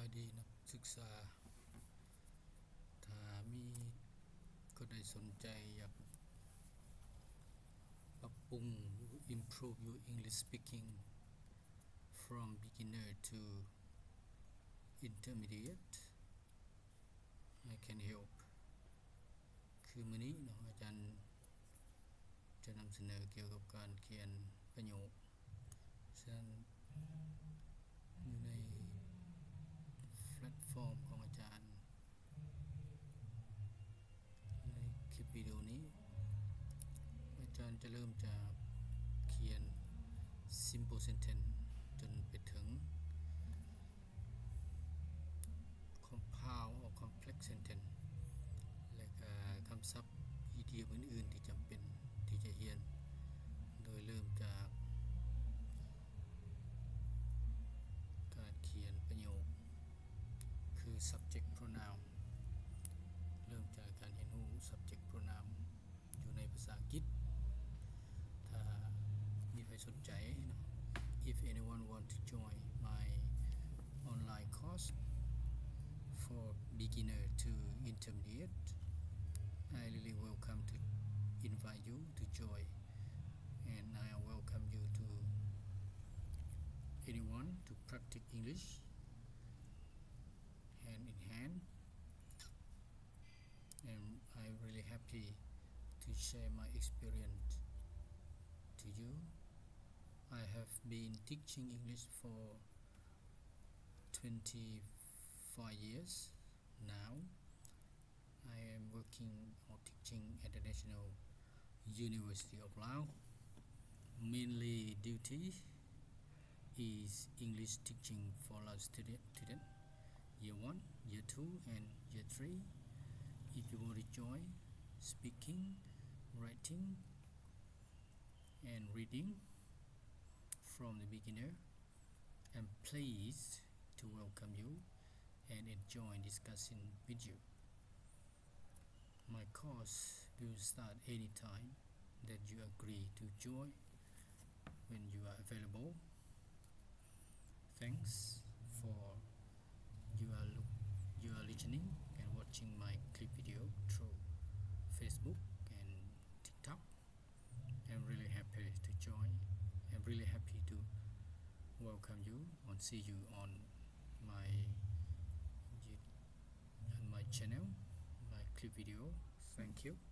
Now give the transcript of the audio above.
ายดีนักศึกษาถ้ามีคนใดสนใจอยากปรับปรุง improve your English speaking from beginner to intermediate I can help คือมื้อนี้เนาะอาจารย์จะนําเสนอเกี่ยวกับการเขียนประโยคฉะนั้นอยู่ในแพลตฟอร์มของอาจารย์ในคลิปวิดีโอนี้อาจารย์จะเริ่มจากเขียน simple sentence จนไปถึง compound or complex sentence และก็คําศัพท์ idiom อื่นๆที่จําเป็นที่จะเรียนโดยเริ่มจากการเขียนประโยคคือ subject pronoun เริ่มจากการเรียนรู้ subject pronoun อยู่ในภาษาอังกฤษถ้ามีใครสนใจเนาะ if anyone want to join my online course for beginner to intermediate I really welcome to invite you to join and I welcome you to anyone to practice English hand in hand and I'm really happy to share my experience to you I have been teaching English for 25 years now I am working or teaching at the National University of Laos mainly duty is English teaching for Lao student year 1 year 2 and year 3 if you want to join speaking writing and reading from the beginner I'm pleased to welcome you and enjoy discussing with you my course will start anytime that you agree to join when you are available thanks for you are listening and watching my clip video through Facebook and TikTok I'm really happy to join I'm really happy to welcome you and see you on my channel my clip video thank you